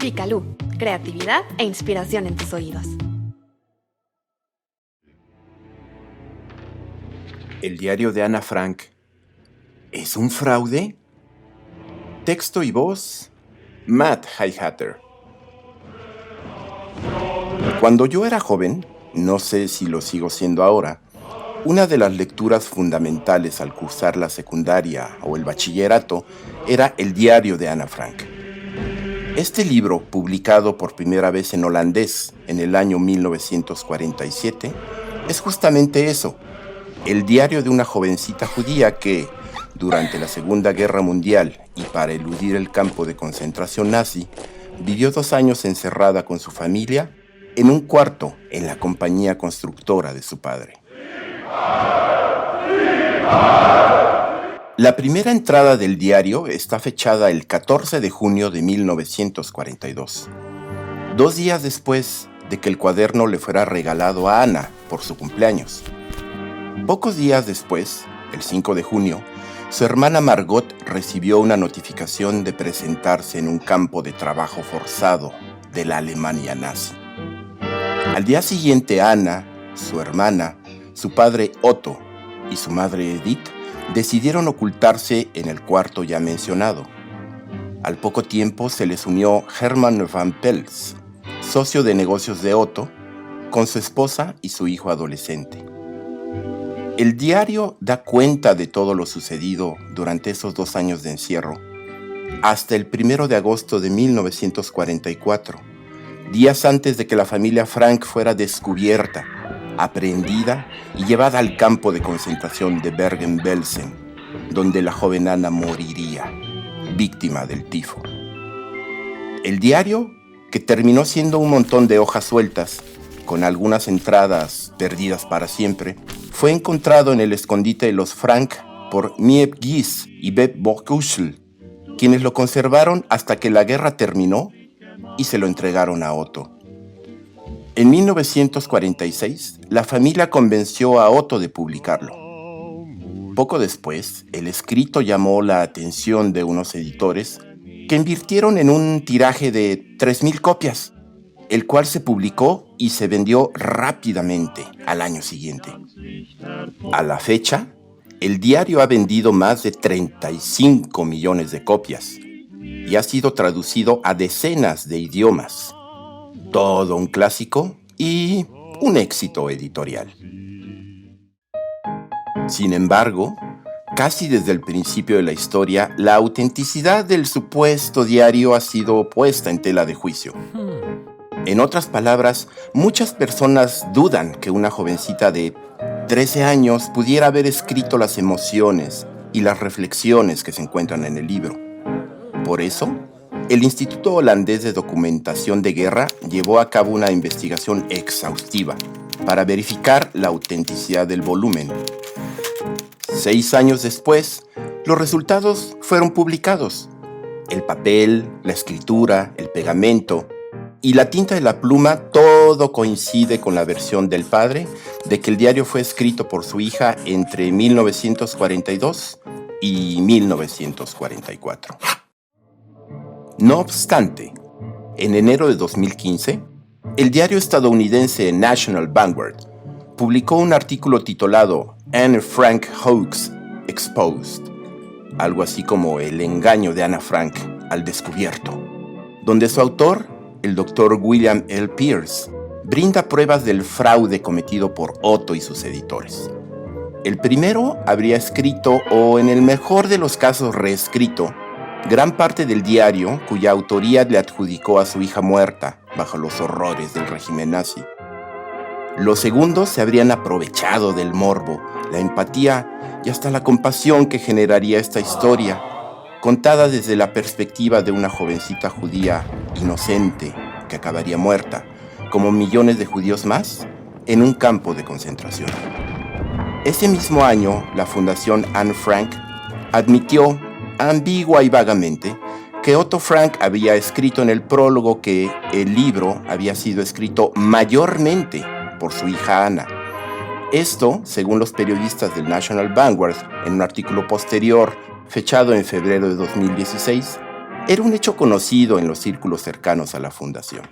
Picalú, creatividad e inspiración en tus oídos. El diario de Ana Frank ¿es un fraude? Texto y voz, Matt Highhatter. Cuando yo era joven, no sé si lo sigo siendo ahora, una de las lecturas fundamentales al cursar la secundaria o el bachillerato era el diario de Ana Frank. Este libro, publicado por primera vez en holandés en el año 1947, es justamente eso, el diario de una jovencita judía que, durante la Segunda Guerra Mundial y para eludir el campo de concentración nazi, vivió 2 años encerrada con su familia en un cuarto en la compañía constructora de su padre. La primera entrada del diario está fechada el 14 de junio de 1942, 2 días después de que el cuaderno le fuera regalado a Ana por su cumpleaños. Pocos días después, el 5 de junio, su hermana Margot recibió una notificación de presentarse en un campo de trabajo forzado de la Alemania nazi. Al día siguiente, Ana, su hermana, su padre Otto y su madre Edith decidieron ocultarse en el cuarto ya mencionado. Al poco tiempo se les unió Hermann van Pels, socio de negocios de Otto, con su esposa y su hijo adolescente. El diario da cuenta de todo lo sucedido durante esos 2 años de encierro, hasta el 1 de agosto de 1944, días antes de que la familia Frank fuera descubierta, aprehendida y llevada al campo de concentración de Bergen-Belsen, donde la joven Ana moriría, víctima del tifo. El diario, que terminó siendo un montón de hojas sueltas, con algunas entradas perdidas para siempre, fue encontrado en el escondite de los Frank por Miep Gies y Beb Borkuschel, quienes lo conservaron hasta que la guerra terminó y se lo entregaron a Otto. En 1946, la familia convenció a Otto de publicarlo. Poco después, el escrito llamó la atención de unos editores que invirtieron en un tiraje de 3,000 copias, el cual se publicó y se vendió rápidamente al año siguiente. A la fecha, el diario ha vendido más de 35 millones de copias y ha sido traducido a decenas de idiomas. Todo un clásico y un éxito editorial. Sin embargo, casi desde el principio de la historia, la autenticidad del supuesto diario ha sido puesta en tela de juicio. En otras palabras, muchas personas dudan que una jovencita de 13 años pudiera haber escrito las emociones y las reflexiones que se encuentran en el libro. Por eso, el Instituto Holandés de Documentación de Guerra llevó a cabo una investigación exhaustiva para verificar la autenticidad del volumen. 6 años después, los resultados fueron publicados. El papel, la escritura, el pegamento y la tinta de la pluma, todo coincide con la versión del padre de que el diario fue escrito por su hija entre 1942 y 1944. No obstante, en enero de 2015, el diario estadounidense National Vanguard publicó un artículo titulado Anne Frank Hoax Exposed, algo así como el engaño de Ana Frank al descubierto, donde su autor, el Dr. William L. Pierce, brinda pruebas del fraude cometido por Otto y sus editores. El primero habría escrito, o en el mejor de los casos reescrito, gran parte del diario cuya autoría le adjudicó a su hija muerta bajo los horrores del régimen nazi. Los segundos se habrían aprovechado del morbo, la empatía y hasta la compasión que generaría esta historia, contada desde la perspectiva de una jovencita judía inocente que acabaría muerta, como millones de judíos más, en un campo de concentración. Ese mismo año, la Fundación Anne Frank admitió, ambigua y vagamente, que Otto Frank había escrito en el prólogo que el libro había sido escrito mayormente por su hija Ana. Esto, según los periodistas del National Vanguard, en un artículo posterior, fechado en febrero de 2016, Era un hecho conocido en los círculos cercanos a la fundación.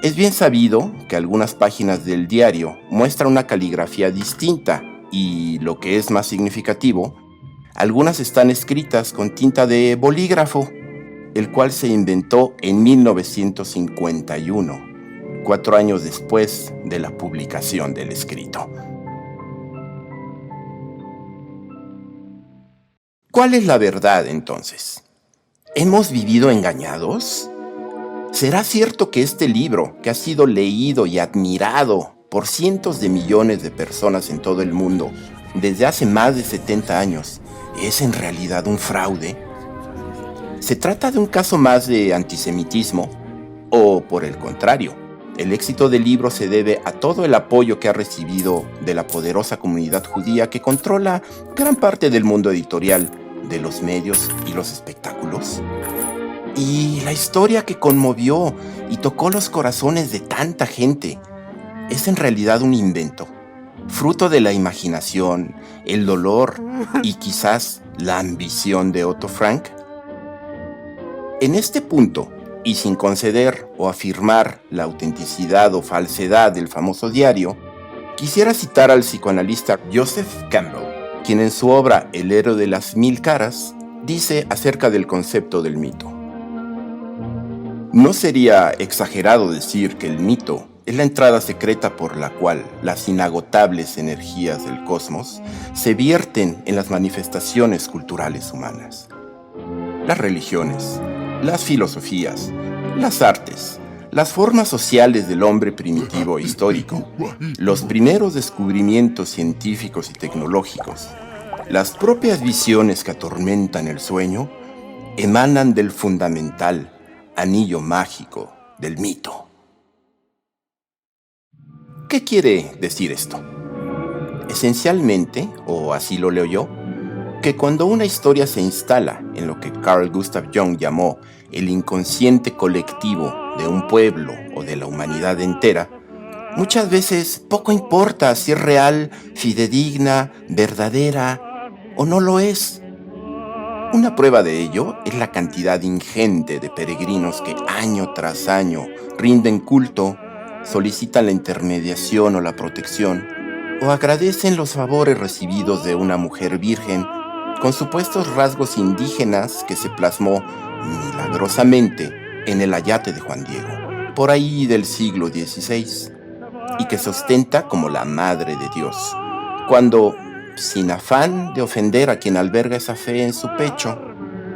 Es bien sabido que algunas páginas del diario muestran una caligrafía distinta y, lo que es más significativo, algunas están escritas con tinta de bolígrafo, el cual se inventó en 1951, 4 años después de la publicación del escrito. ¿Cuál es la verdad, entonces? ¿Hemos vivido engañados? ¿Será cierto que este libro, que ha sido leído y admirado por cientos de millones de personas en todo el mundo desde hace más de 70 años, es en realidad un fraude? ¿Se trata de un caso más de antisemitismo? ¿O, por el contrario, el éxito del libro se debe a todo el apoyo que ha recibido de la poderosa comunidad judía que controla gran parte del mundo editorial, de los medios y los espectáculos? ¿Y la historia que conmovió y tocó los corazones de tanta gente es en realidad un invento, fruto de la imaginación, el dolor y quizás la ambición de Otto Frank? En este punto, y sin conceder o afirmar la autenticidad o falsedad del famoso diario, quisiera citar al psicoanalista Joseph Campbell, quien en su obra El héroe de las 1000 caras dice acerca del concepto del mito: no sería exagerado decir que el mito es la entrada secreta por la cual las inagotables energías del cosmos se vierten en las manifestaciones culturales humanas. Las religiones, las filosofías, las artes, las formas sociales del hombre primitivo e histórico, los primeros descubrimientos científicos y tecnológicos, las propias visiones que atormentan el sueño, emanan del fundamental anillo mágico del mito. ¿Qué quiere decir esto? Esencialmente, o así lo leo yo, que cuando una historia se instala en lo que Carl Gustav Jung llamó el inconsciente colectivo de un pueblo o de la humanidad entera, muchas veces poco importa si es real, fidedigna, verdadera o no lo es. Una prueba de ello es la cantidad ingente de peregrinos que año tras año rinden culto, solicitan la intermediación o la protección, o agradecen los favores recibidos de una mujer virgen con supuestos rasgos indígenas que se plasmó milagrosamente en el ayate de Juan Diego, por ahí del siglo XVI, y que se ostenta como la Madre de Dios, cuando, sin afán de ofender a quien alberga esa fe en su pecho,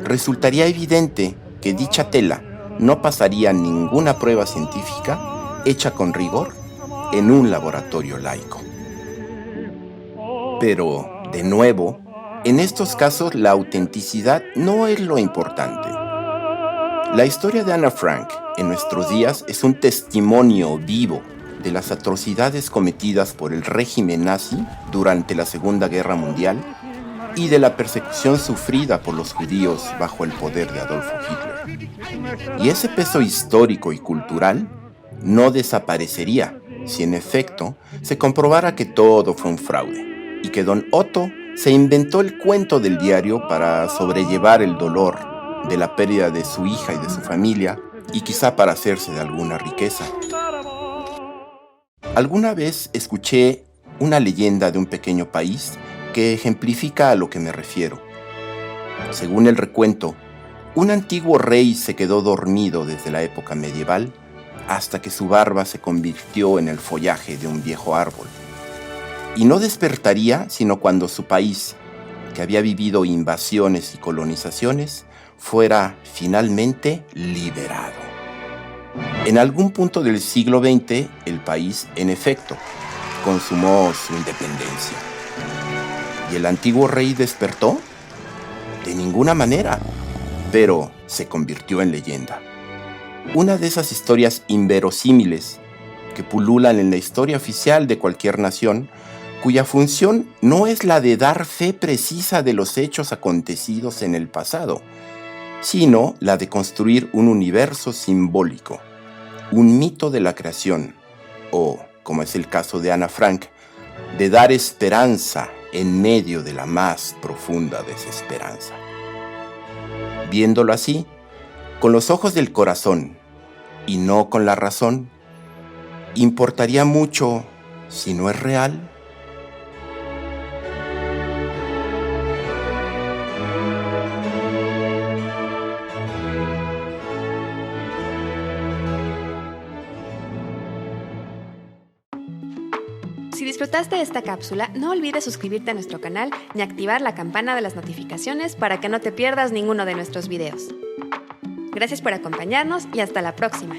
resultaría evidente que dicha tela no pasaría ninguna prueba científica hecha con rigor en un laboratorio laico. Pero, de nuevo, en estos casos la autenticidad no es lo importante. La historia de Ana Frank en nuestros días es un testimonio vivo de las atrocidades cometidas por el régimen nazi durante la Segunda Guerra Mundial y de la persecución sufrida por los judíos bajo el poder de Adolfo Hitler. Y ese peso histórico y cultural no desaparecería si en efecto se comprobara que todo fue un fraude y que don Otto se inventó el cuento del diario para sobrellevar el dolor de la pérdida de su hija y de su familia y quizá para hacerse de alguna riqueza. Alguna vez escuché una leyenda de un pequeño país que ejemplifica a lo que me refiero. Según el recuento, un antiguo rey se quedó dormido desde la época medieval hasta que su barba se convirtió en el follaje de un viejo árbol. Y no despertaría sino cuando su país, que había vivido invasiones y colonizaciones, fuera finalmente liberado. En algún punto del siglo XX, el país, en efecto, consumó su independencia. ¿Y el antiguo rey despertó? De ninguna manera, pero se convirtió en leyenda. Una de esas historias inverosímiles que pululan en la historia oficial de cualquier nación, cuya función no es la de dar fe precisa de los hechos acontecidos en el pasado, sino la de construir un universo simbólico, un mito de la creación, o, como es el caso de Ana Frank, de dar esperanza en medio de la más profunda desesperanza. Viéndolo así, con los ojos del corazón y no con la razón, ¿importaría mucho si no es real? Si disfrutaste de esta cápsula, no olvides suscribirte a nuestro canal ni activar la campana de las notificaciones para que no te pierdas ninguno de nuestros videos. Gracias por acompañarnos y hasta la próxima.